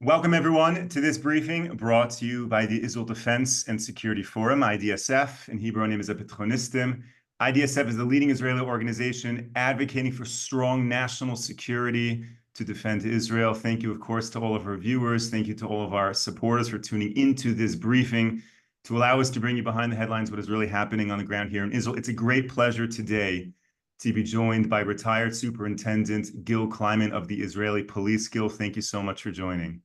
Welcome, everyone, to this briefing brought to you by the Israel Defense and Security Forum, IDSF. In Hebrew, our name is Bitronistim. IDSF is the leading Israeli organization advocating for strong national security to defend Israel. Thank you, of course, to all of our viewers. Thank you to all of our supporters for tuning into this briefing to allow us to bring you behind the headlines what is really happening on the ground here in Israel. It's a great pleasure today to be joined by retired Superintendent Gil Kleiman of the Israeli Police. Gil, thank you so much for joining.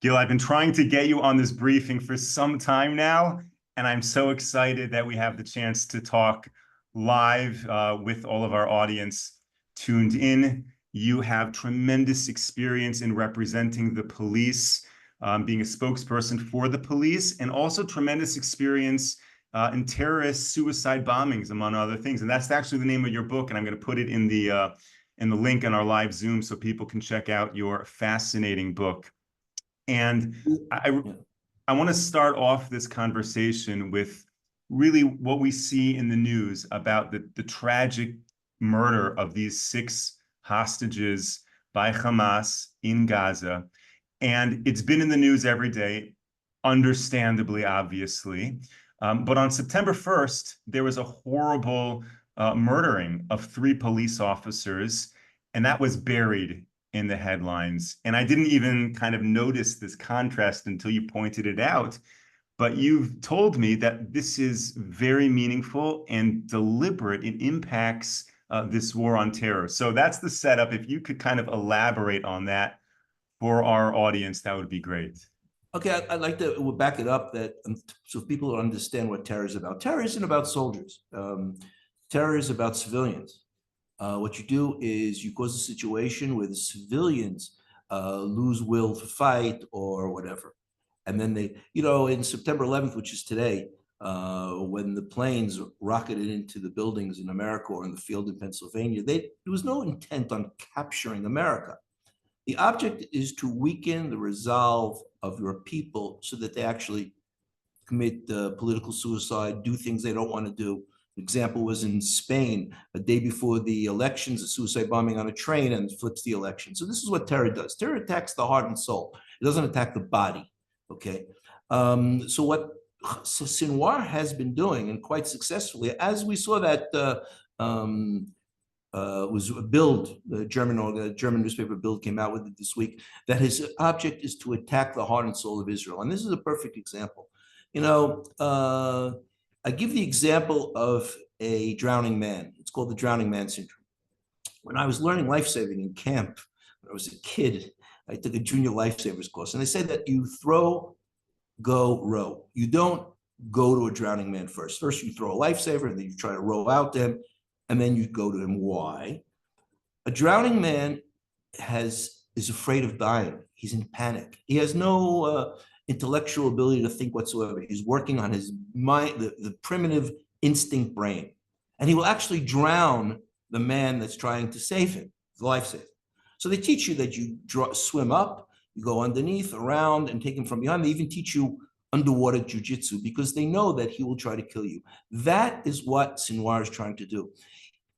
Gil, I've been trying to get you on this briefing for some time now, and I'm so excited that we have the chance to talk live with all of our audience tuned in. You have tremendous experience in representing the police, being a spokesperson for the police, and also tremendous experience in terrorist suicide bombings, among other things. And that's actually the name of your book, and I'm going to put it in the link on our live Zoom so people can check out your fascinating book. And I want to start off this conversation with really what we see in the news about the tragic murder of these 6 hostages by Hamas in Gaza. And it's been in the news every day, understandably, obviously. But on September 1st, there was a horrible murdering of 3 police officers, and that was buried in the headlines. And I didn't even kind of notice this contrast until you pointed it out. But you've told me that this is very meaningful and deliberate. It impacts this war on terror. So that's the setup. If you could kind of elaborate on that for our audience, that would be great. Okay, I'd like to back it up so people understand what terror is about. Terror isn't about soldiers. Terror is about civilians. What you do is you cause a situation where the civilians lose will to fight or whatever. And then they, in September 11th, which is today, when the planes rocketed into the buildings in America or in the field in Pennsylvania, there was no intent on capturing America. The object is to weaken the resolve of your people so that they actually commit political suicide, do things they don't want to do. Example was in Spain, a day before the elections, a suicide bombing on a train and flips the election. So this is what terror does. Terror attacks the heart and soul. It doesn't attack the body, okay? So what Sinwar has been doing, and quite successfully, as we saw that was a Bild, the German newspaper Bild came out with it this week, that his object is to attack the heart and soul of Israel. And this is a perfect example. I give the example of a drowning man. It's called the drowning man syndrome. When I was learning lifesaving in camp, when I was a kid, I took a junior lifesavers course, and they said that you throw, go, row. You don't go to a drowning man first. First, you throw a lifesaver, and then you try to row out to him, and then you go to him. Why? A drowning man is afraid of dying. He's in panic. He has no intellectual ability to think whatsoever. He's working on his mind, the primitive instinct brain. And he will actually drown the man that's trying to save him, the lifesaver. So they teach you that you swim up, you go underneath, around, and take him from behind. They even teach you underwater jujitsu because they know that he will try to kill you. That is what Sinwar is trying to do.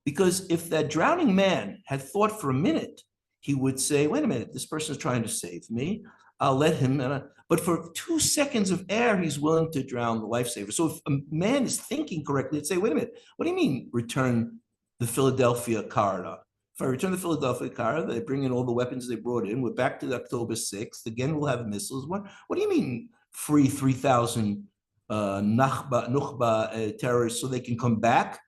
Because if that drowning man had thought for a minute, he would say, wait a minute, this person is trying to save me. I'll let him. But for 2 seconds of air, he's willing to drown the lifesaver. So if a man is thinking correctly, he'd say, wait a minute, what do you mean return the Philadelphia corridor? If I return the Philadelphia corridor, they bring in all the weapons they brought in. We're back to October 6th. Again, we'll have missiles. What do you mean free 3,000 Nukhba terrorists so they can come back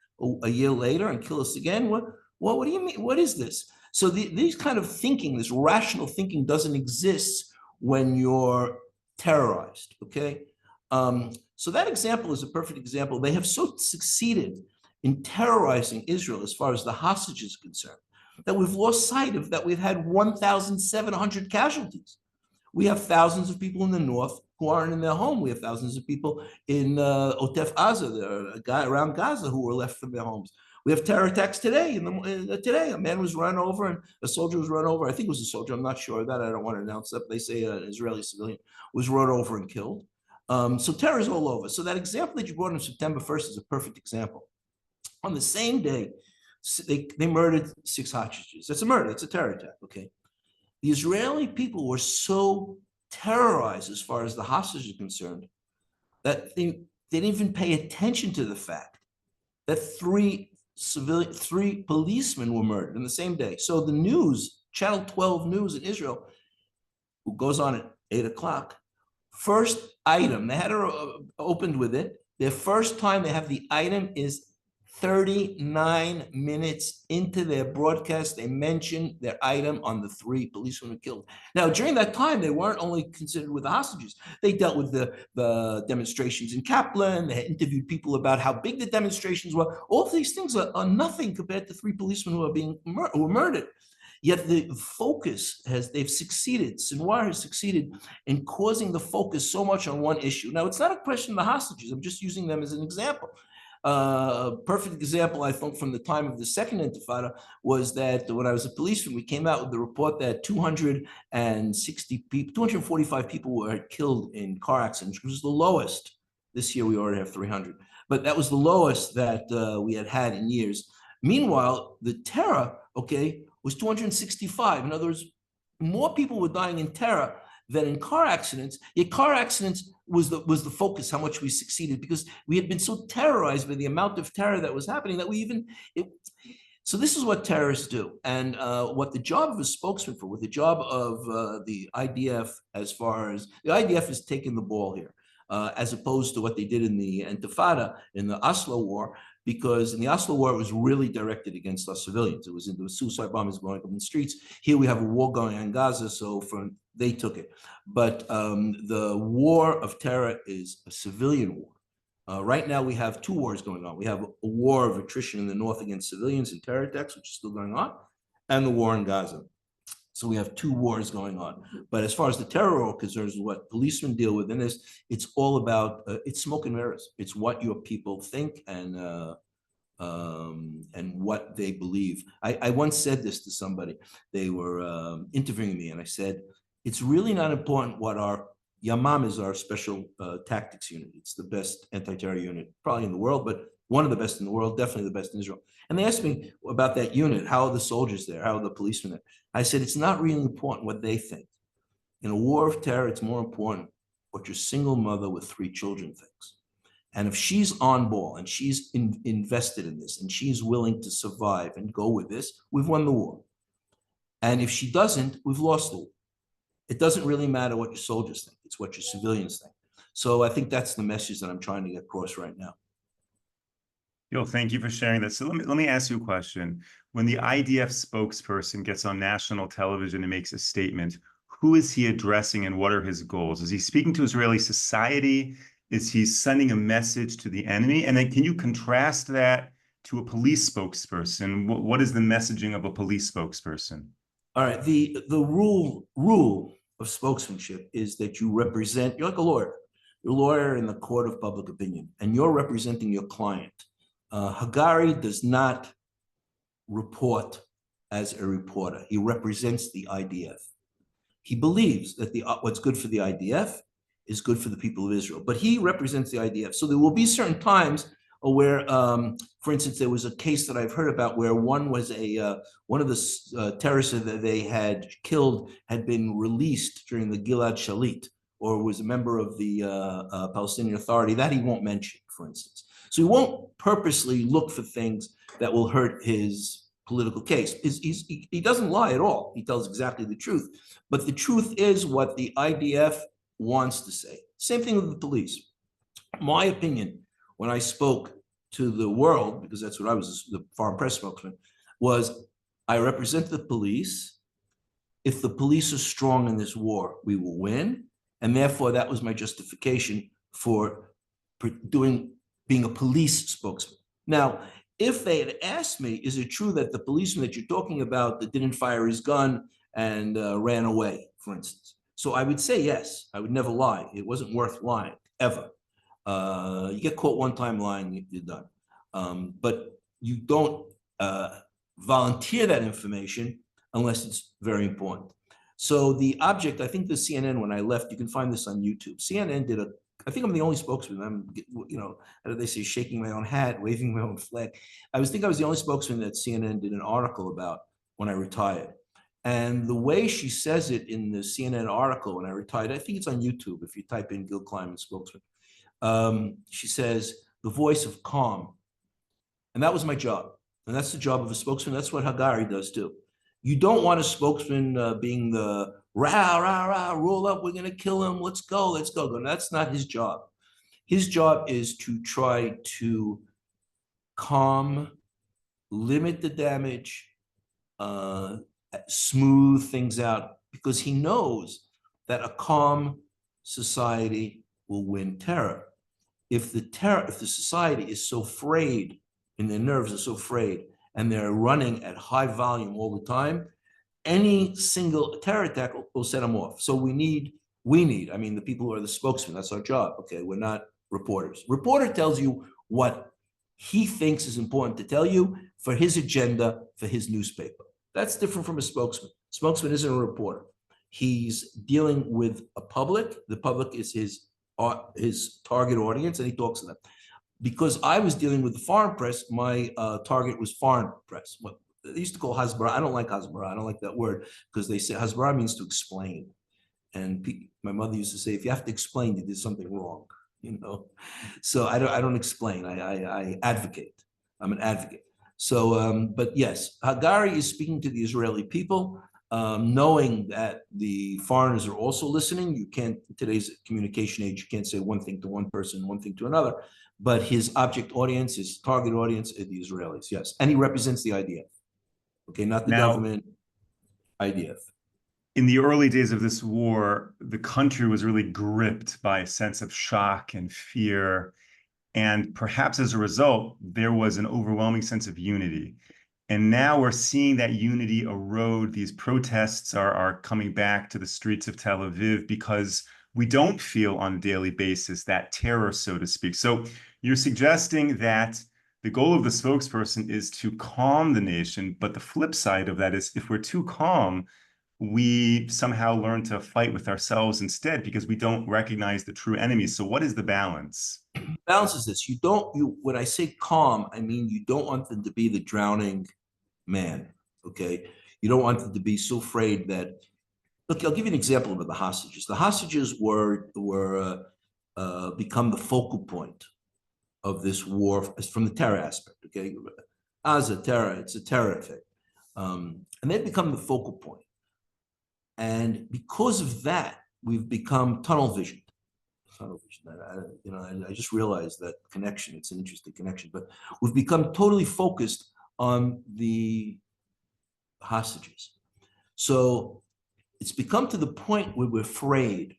a year later and kill us again? What do you mean? What is this? So these kind of thinking, this rational thinking doesn't exist when you're terrorized, okay? So that example is a perfect example. They have so succeeded in terrorizing Israel as far as the hostages is concerned that we've lost sight of that we've had 1,700 casualties. We have thousands of people in the north who aren't in their home. We have thousands of people in Otef Aza, around Gaza, who were left from their homes. We have terror attacks today. Today, a man was run over and a soldier was run over. I think it was a soldier. I'm not sure of that. I don't want to announce that. But they say an Israeli civilian was run over and killed. So terror is all over. So that example that you brought on September 1st is a perfect example. On the same day, they murdered 6 hostages. That's a murder. It's a terror attack. Okay. the Israeli people were so terrorized as far as the hostages are concerned that they didn't even pay attention to the fact that three policemen were murdered in the same day. So the news, Channel 12 News in Israel, who goes on at 8 o'clock, first item, they had it opened with it. Their first time they have the item is 39 minutes into their broadcast. They mention their item on the 3 policemen killed. Now, during that time, they weren't only considered with the hostages. They dealt with the demonstrations in Kaplan. They had interviewed people about how big the demonstrations were. All of these things are nothing compared to 3 policemen who were murdered. Yet the focus they've succeeded, Sinwar has succeeded in causing the focus so much on one issue. Now, it's not a question of the hostages. I'm just using them as an example. A perfect example, I think, from the time of the second Intifada was that when I was a policeman, we came out with the report that 245 people were killed in car accidents, which was the lowest. This year, we already have 300. But that was the lowest that we had in years. Meanwhile, the terror, was 265. In other words, more people were dying in terror than in car accidents. Yet car accidents was the focus, how much we succeeded, because we had been so terrorized by the amount of terror that was happening that so this is what terrorists do. And what the job of a spokesman what the job of the IDF, as far as the IDF is taking the ball here, as opposed to what they did in the Intifada, in the Oslo War, because in the Oslo War, it was really directed against our civilians. It was into suicide bombers going up in the streets. Here we have a war going on in Gaza, so they took it. But the war of terror is a civilian war. Right now, we have 2 wars going on. We have a war of attrition in the north against civilians and terror attacks, which is still going on, and the war in Gaza. So we have 2 wars going on. But as far as the terror concerns, what policemen deal with in this, it's all about, it's smoke and mirrors. It's what your people think and what they believe. I once said this to somebody. They were interviewing me, and I said, it's really not important what our Yamam is, our special tactics unit. It's the best anti-terror unit probably in the world, but one of the best in the world, definitely the best in Israel. And they asked me about that unit. How are the soldiers there? How are the policemen there? I said, it's not really important what they think. In a war of terror, it's more important what your single mother with 3 children thinks. And if she's on ball and she's invested in this and she's willing to survive and go with this, we've won the war. And if she doesn't, we've lost the war. It doesn't really matter what your soldiers think. It's what your civilians think. So I think that's the message that I'm trying to get across right now. Gil, thank you for sharing that. So let me ask you a question. When the IDF spokesperson gets on national television and makes a statement, who is he addressing and what are his goals? Is he speaking to Israeli society? Is he sending a message to the enemy? And then can you contrast that to a police spokesperson? What is the messaging of a police spokesperson? All right, the rule of spokesmanship is that you represent, you're like a lawyer. You're a lawyer in the court of public opinion, and you're representing your client. Hagari does not report as a reporter. He represents the IDF. He believes that what's good for the IDF is good for the people of Israel, but he represents the IDF. So there will be certain times where, for instance, there was a case that I've heard about where one of the terrorists that they had killed had been released during the Gilad Shalit, or was a member of the Palestinian Authority. That he won't mention, for instance. So he won't purposely look for things that will hurt his political case. He doesn't lie at all. He tells exactly the truth. But the truth is what the IDF wants to say. Same thing with the police. My opinion, when I spoke to the world, because that's what I was, the foreign press spokesman, was I represent the police. If the police are strong in this war, we will win. And therefore, that was my justification for being a police spokesman. Now, if they had asked me, is it true that the policeman that you're talking about that didn't fire his gun and ran away, for instance? So I would say yes. I would never lie. It wasn't worth lying, ever. You get caught one time lying, you're done. But you don't volunteer that information unless it's very important. So the object, I think the CNN, when I left, you can find this on YouTube. CNN did I think I'm the only spokesman. I'm, how do they say, shaking my own hat, waving my own flag. I was the only spokesman that CNN did an article about when I retired. And the way she says it in the CNN article when I retired, I think it's on YouTube if you type in Gil Kleiman spokesman. She says, the voice of calm. And that was my job. And that's the job of a spokesman. That's what Hagari does too. You don't want a spokesman being the rah, rah, rah, roll up, we're going to kill him, let's go, let's go. No, that's not his job. His job is to try to calm, limit the damage, smooth things out, because he knows that a calm society will win terror. If the society is so frayed and their nerves are so frayed and they're running at high volume all the time, any single terror attack will set them off. So we need, I mean, the people who are the spokesmen, that's our job. Okay, we're not reporters. Reporter tells you what he thinks is important to tell you for his agenda, for his newspaper. That's different from a spokesman. Spokesman isn't a reporter. He's dealing with a public. The public is his target audience, and he talks to them. Because I was dealing with the foreign press, my target was foreign press. What they used to call hasbara. I don't like hasbara. I don't like that word because they say hasbara means to explain. And my mother used to say, if you have to explain, you did something wrong. You know, so I don't explain. I advocate. I'm an advocate. So, but yes, Hagari is speaking to the Israeli people, knowing that the foreigners are also listening. You can't, in today's communication age, you can't say one thing to one person, one thing to another. But his object audience, his target audience are the Israelis, yes. And he represents the IDF. Okay, not the government, IDF. In the early days of this war, the country was really gripped by a sense of shock and fear. And perhaps as a result, there was an overwhelming sense of unity. And now we're seeing that unity erode. These protests are coming back to the streets of Tel Aviv because we don't feel on a daily basis that terror, so to speak. So you're suggesting that the goal of the spokesperson is to calm the nation, but the flip side of that is if we're too calm, we somehow learn to fight with ourselves instead because we don't recognize the true enemy. So what is the balance? Balance is this. When I say calm, I mean you don't want them to be the drowning man, okay? You don't want them to be so afraid that, look, I'll give you an example of the hostages. The hostages were become the focal point of this war from the terror aspect, okay? Terror, it's a terror effect. And they've become the focal point. And because of that, we've become tunnel visioned. I just realized that connection. It's an interesting connection, but we've become totally focused on the hostages. So it's become to the point where we're afraid.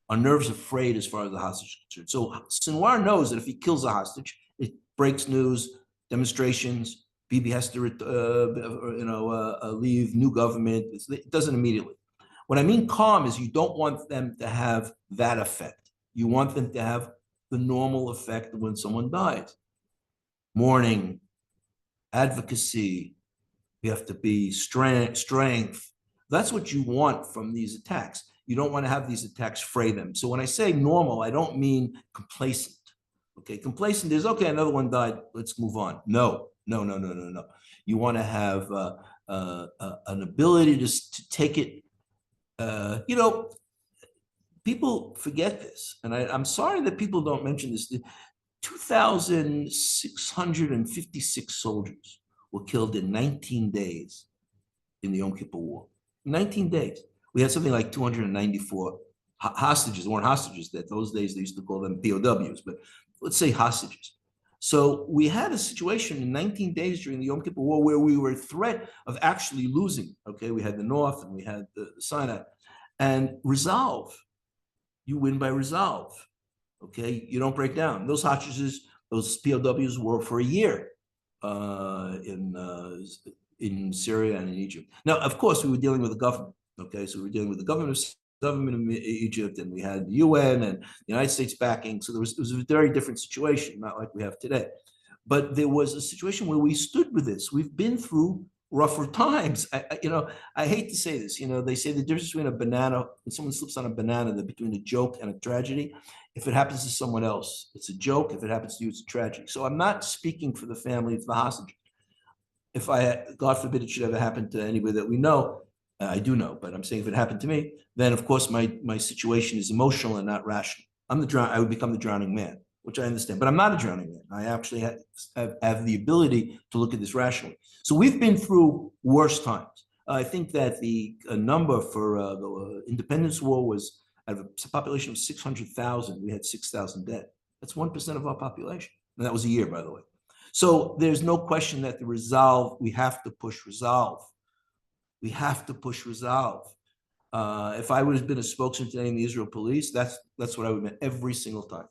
Our nerves are frayed as far as the hostage is concerned. So Sinwar knows that if he kills a hostage, it breaks news, demonstrations, Bibi has to leave, new government. It doesn't immediately. What I mean calm is you don't want them to have that effect. You want them to have the normal effect of when someone dies. Mourning, advocacy, you have to be strength. That's what you want from these attacks. You don't want to have these attacks fray them. So when I say normal, I don't mean complacent. Okay, complacent is, okay, another one died, let's move on. No. You want to have an ability to take it. People forget this, and I'm sorry that people don't mention this. 2,656 soldiers were killed in 19 days in the Yom Kippur War. 19 days. We had something like 294 hostages. They weren't hostages. That those days they used to call them POWs, but let's say hostages. So we had a situation in 19 days during the Yom Kippur War where we were at threat of actually losing. Okay, we had the North and we had the Sinai. And resolve. You win by resolve. Okay, you don't break down. Those hostages, those POWs were for a year in Syria and in Egypt. Now, of course, we were dealing with the government. Okay, so we were dealing with the government of Egypt, and we had the UN and the United States backing. So it was a very different situation, not like we have today. But there was a situation where we stood with this. We've been through rougher times. I hate to say this. They say the difference between a banana, when someone slips on a banana, that between a joke and a tragedy. If it happens to someone else, it's a joke. If it happens to you, it's a tragedy. So I'm not speaking for the family of the hostage. If God forbid it should ever happen to anybody that we know, I do know, but I'm saying if it happened to me, then of course my situation is emotional and not rational. I would become the drowning man, which I understand, but I'm not a drowning man. I actually have the ability to look at this rationally. So we've been through worse times. I think that the number for the Independence War was out of a population of 600,000, we had 6,000 dead. That's 1% of our population. And that was a year, by the way. So there's no question that the resolve, we have to push resolve. We have to push resolve. If I would have been a spokesman today in the Israel police, that's what I would have been every single time.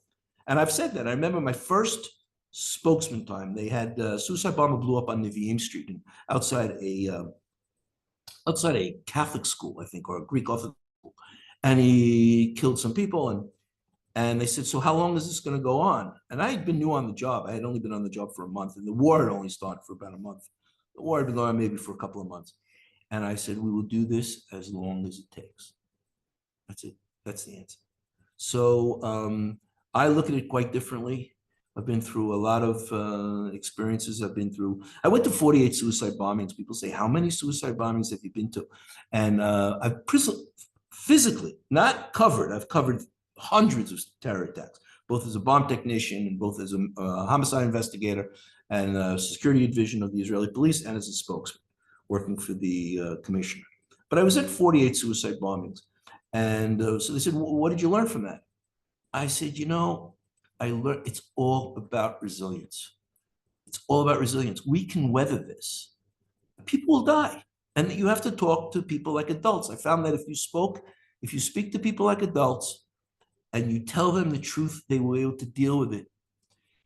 And I've said that. I remember my first spokesman time. They had suicide bomber blew up on Nevi'im Street and outside a Catholic school, I think, or a Greek Orthodox school, and he killed some people. And they said, so how long is this going to go on? And I had been new on the job. I had only been on the job for a month, and the war had only started for about a month. The war had been going on maybe for a couple of months. And I said, we will do this as long as it takes. That's it. That's the answer. So I look at it quite differently. I've been through a lot of experiences. I went to 48 suicide bombings. People say, how many suicide bombings have you been to? And I've physically, not covered, I've covered hundreds of terror attacks, both as a bomb technician and both as a homicide investigator and security division of the Israeli police and as a spokesman working for the commissioner. But I was at 48 suicide bombings. And so they said, well, what did you learn from that? I said, I learned it's all about resilience. It's all about resilience. We can weather this. People will die. And you have to talk to people like adults. I found that if you speak to people like adults and you tell them the truth, they will be able to deal with it.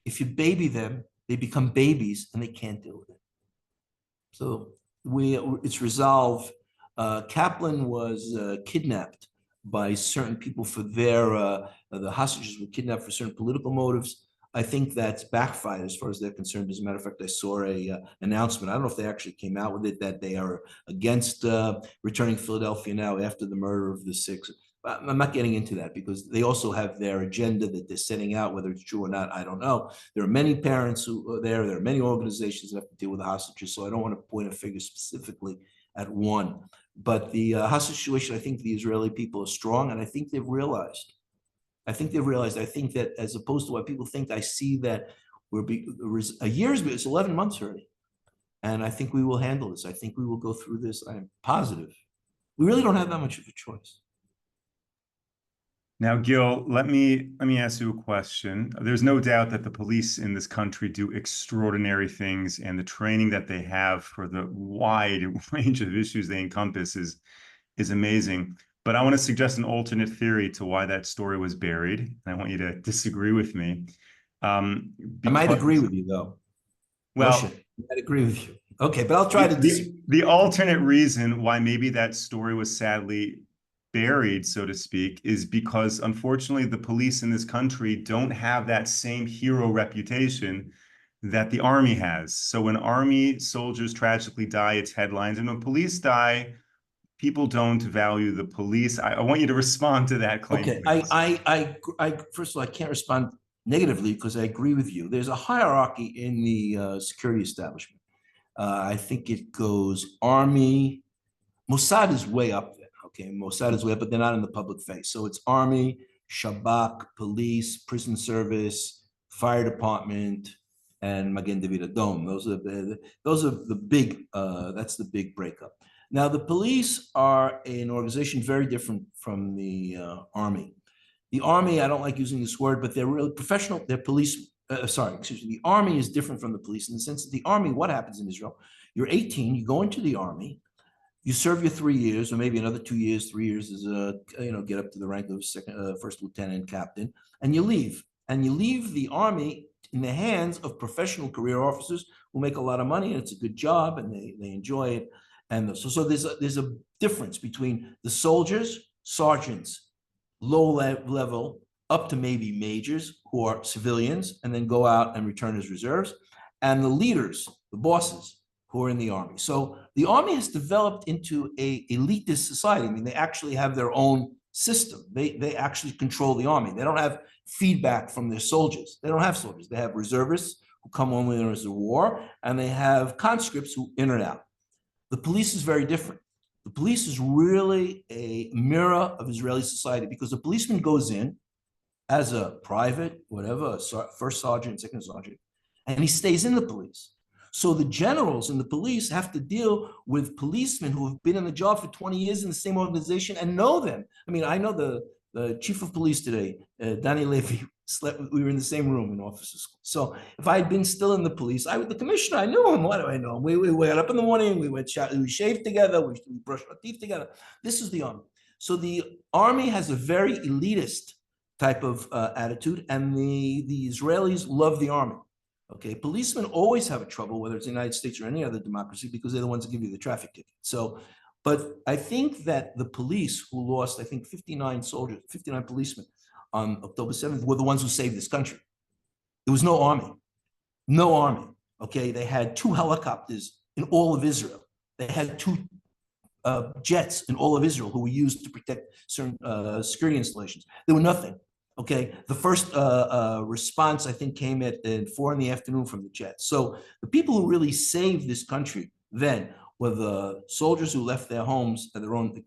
If you baby them, they become babies and they can't deal with it. So it's resolved. Kaplan was kidnapped by certain people for the hostages were kidnapped for certain political motives. I think that's backfired as far as they're concerned. As a matter of fact, I saw a announcement. I don't know if they actually came out with it, that they are against returning Philadelphia now after the murder of the six. I'm not getting into that because they also have their agenda that they're setting out. Whether it's true or not, I don't know. There are many parents who are there. There are many organizations that have to deal with the hostages. So I don't want to point a finger specifically at one. But the hostage situation, I think the Israeli people are strong, and I think they've realized. I think that as opposed to what people think, I see that a year's, it's 11 months already. And I think we will handle this. I think we will go through this. I'm positive. We really don't have that much of a choice. Now, Gil, let me ask you a question. There's no doubt that the police in this country do extraordinary things, and the training that they have for the wide range of issues they encompass is amazing. But I want to suggest an alternate theory to why that story was buried. And I want you to disagree with me. I might agree with you, though. Well, I might agree with you. Okay, but I'll try to disagree. The alternate reason why maybe that story was sadly buried, so to speak, is because unfortunately the police in this country don't have that same hero reputation that the army has. So when army soldiers tragically die, it's headlines, and when police die, people don't value the police. I want you to respond to that claim. Okay, I first of all, I can't respond negatively because I agree with you. There's a hierarchy in the security establishment. I think it goes Army, Mossad is way up there. Okay, Mossad is way up, but they're not in the public face. So it's Army, Shabak, police, prison service, fire department, and Magen David Adom. Those are the big. That's the big breakup. Now, the police are an organization very different from the Army. The Army, I don't like using this word, but they're really professional. They're police. The Army is different from the police in the sense that the Army, what happens in Israel? You're 18, you go into the Army, you serve your 3 years, or maybe another 2 years, 3 years as get up to the rank of first lieutenant, captain, and you leave. And you leave the Army in the hands of professional career officers who make a lot of money, and it's a good job, and they enjoy it. And so there's a difference between the soldiers, sergeants, low level, up to maybe majors who are civilians and then go out and return as reserves, and the leaders, the bosses who are in the Army. So the Army has developed into a elitist society. I mean, they actually have their own system. They actually control the Army. They don't have feedback from their soldiers. They don't have soldiers. They have reservists who come only when there's a war, and they have conscripts who in and out. The police is very different. The police is really a mirror of Israeli society because the policeman goes in as a private, whatever, first sergeant, second sergeant, and he stays in the police. So the generals in the police have to deal with policemen who have been in the job for 20 years in the same organization and know them. I mean, I know the chief of police today, Danny Levy, we were in the same room in officer school. So if I had been still in the police, the commissioner, I knew him. Why do I know him? We got up in the morning, we shaved together, we brushed our teeth together. This is the army. So the army has a very elitist type of attitude, and the Israelis love the army. Okay, policemen always have a trouble, whether it's the United States or any other democracy, because they're the ones that give you the traffic ticket. So, but I think that the police who lost, I think 59 soldiers, 59 policemen on October 7th were the ones who saved this country. There was no army, no army. Okay, they had 2 helicopters in all of Israel. They had 2 jets in all of Israel who were used to protect certain security installations. There were nothing. Okay, the first response, I think, came at 4 in the afternoon from the jets. So the people who really saved this country then were the soldiers who left their homes at their own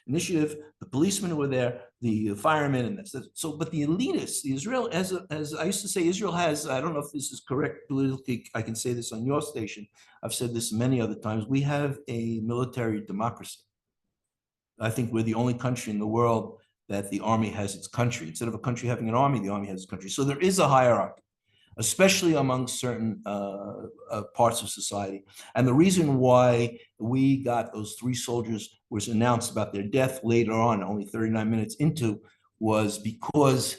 initiative, the policemen who were there, the firemen, and that's so. But the elitists, the Israel, as I used to say, Israel has. I don't know if this is correct politically. I can say this on your station. I've said this many other times. We have a military democracy. I think we're the only country in the world that the army has its country. Instead of a country having an army, the army has its country. So there is a hierarchy, especially among certain parts of society. And the reason why we got those 3 soldiers was announced about their death later on, only 39 minutes into, was because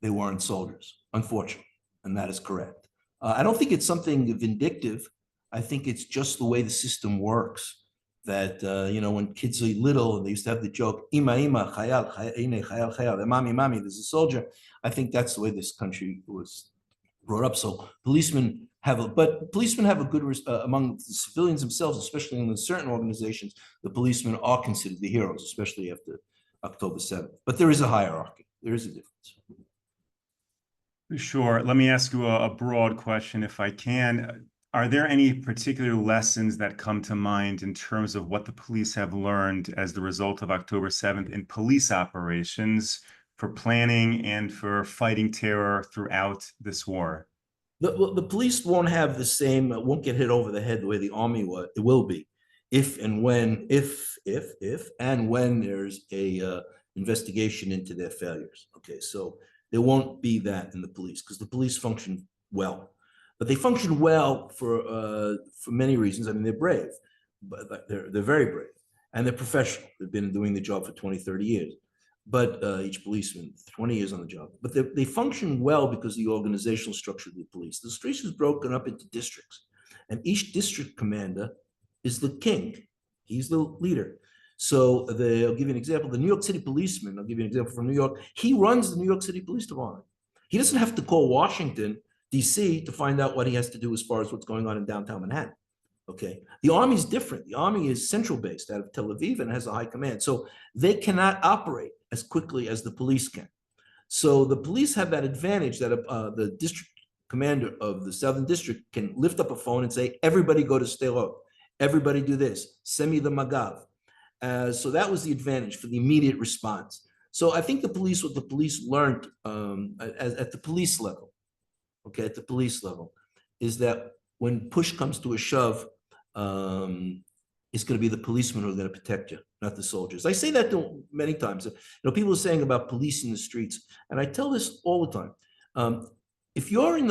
they weren't soldiers, unfortunately. And that is correct. I don't think it's something vindictive. I think it's just the way the system works. That, when kids are little, they used to have the joke, Ima, Ima, Chayal, Chayal, Chayal, Mommy, Mommy, there's a soldier. I think that's the way this country was brought up. So policemen have a good, among the civilians themselves, especially in certain organizations, the policemen are considered the heroes, especially after October 7th. But there is a hierarchy. There is a difference. Sure. Let me ask you a broad question, if I can. Are there any particular lessons that come to mind in terms of what the police have learned as the result of October 7th in police operations for planning and for fighting terror throughout this war? The police won't have the same, won't get hit over the head the way the army will be, if and when there's a investigation into their failures. Okay, so there won't be that in the police because the police function well. But they function well for many reasons. I mean, they're brave, but they're very brave, and they're professional. They've been doing the job for 20, 30 years. But each policeman, 20 years on the job. But they function well because of the organizational structure of the police. The police is broken up into districts, and each district commander is the king. He's the leader. So I'll give you an example. The New York City policeman, I'll give you an example from New York. He runs the New York City Police Department. He doesn't have to call Washington, DC to find out what he has to do as far as what's going on in downtown Manhattan. Okay, the army is different. The army is central based out of Tel Aviv and has a high command. So they cannot operate as quickly as the police can. So the police have that advantage that the district commander of the Southern District can lift up a phone and say, everybody go to Sderot. Everybody do this. Send me the Magav. So that was the advantage for the immediate response. So I think what the police learned at the police level, okay, at the police level, is that when push comes to a shove, it's going to be the policemen who are going to protect you, not the soldiers. I say that many times. People are saying about police in the streets, and I tell this all the time. If you're in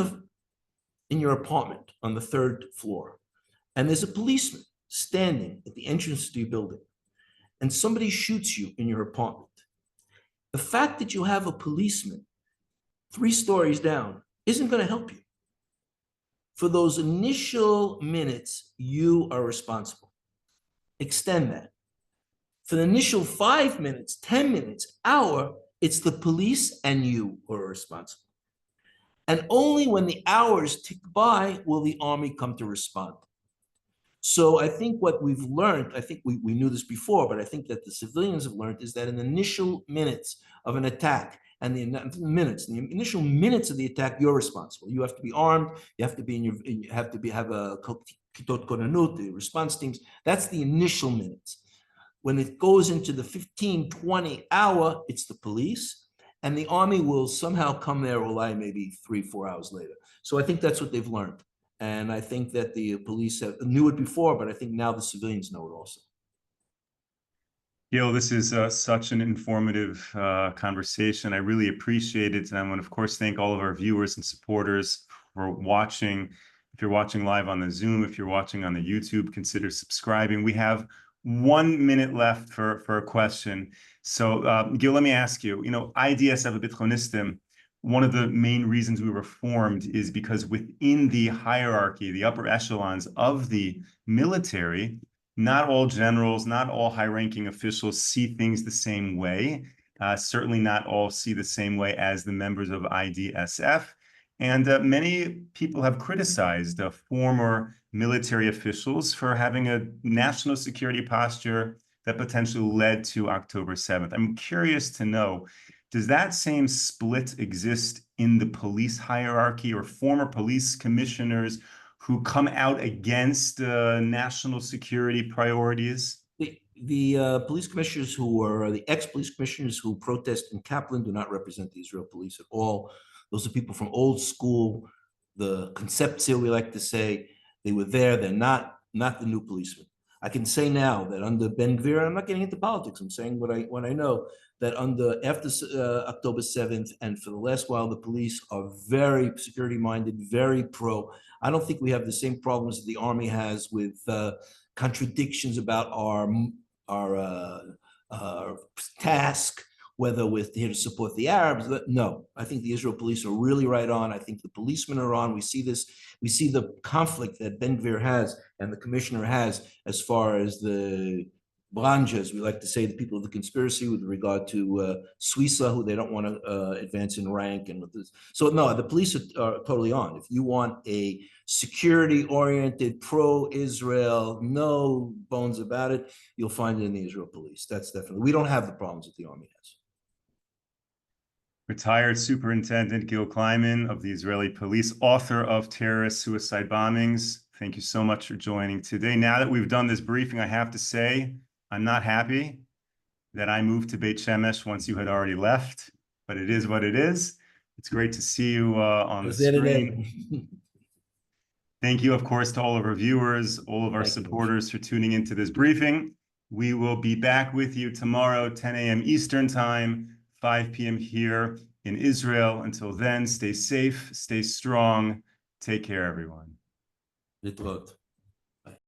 your apartment on the 3rd floor, and there's a policeman standing at the entrance to your building, and somebody shoots you in your apartment, the fact that you have a policeman 3 stories down isn't going to help you. For those initial minutes, you are responsible. Extend that. For the initial 5 minutes, 10 minutes, hour, it's the police and you who are responsible. And only when the hours tick by will the army come to respond. So I think what we've learned, I think we knew this before, but I think that the civilians have learned is that in the initial minutes of an attack, and the initial minutes of the attack, you're responsible. You have to be armed. You have to be have a kitot konanut, the response teams. That's the initial minutes. When it goes into the 15, 20 hour, it's the police, and the army will somehow come there maybe 3-4 hours later. So I think that's what they've learned. And I think that the police knew it before, but I think now the civilians know it also. Gil, this is such an informative conversation. I really appreciate it. And I want to, of course, thank all of our viewers and supporters for watching. If you're watching live on the Zoom, if you're watching on the YouTube, consider subscribing. We have 1 minute left for a question. So, Gil, let me ask you, IDSF Bitchonistim, one of the main reasons we were formed is because within the hierarchy, the upper echelons of the military, not all generals, not all high-ranking officials see things the same way. Certainly not all see the same way as the members of IDSF. And many people have criticized former military officials for having a national security posture that potentially led to October 7th. I'm curious to know, does that same split exist in the police hierarchy or former police commissioners who come out against national security priorities? The police commissioners who are the ex-police commissioners who protest in Kaplan do not represent the Israel police at all. Those are people from old school, the concepция, we like to say. They were there. They're not the new policemen. I can say now that under Ben Gvir, I'm not getting into politics. I'm saying what I know, that after October 7th and for the last while, the police are very security minded, very pro. I don't think we have the same problems that the army has with contradictions about our task, whether we're here to support the Arabs. No, I think the Israel police are really right on. I think the policemen are on. We see the conflict that Ben Gvir has and the commissioner has as far as the branches, we like to say, the people of the conspiracy with regard to Suiza, who they don't want to advance in rank. And with this. So no, the police are totally on. If you want a security-oriented, pro-Israel, no bones about it, you'll find it in the Israel police. That's definitely, we don't have the problems that the army has. Retired Superintendent Gil Kleiman of the Israeli Police, author of Terrorist Suicide Bombings. Thank you so much for joining today. Now that we've done this briefing, I have to say, I'm not happy that I moved to Beit Shemesh once you had already left, but it is what it is. It's great to see you on the screen. Thank you, of course, to all of our viewers, all of our supporters for tuning into this briefing. We will be back with you tomorrow, 10 a.m. Eastern Time, 5 p.m. here in Israel. Until then, stay safe, stay strong. Take care, everyone. Litrot.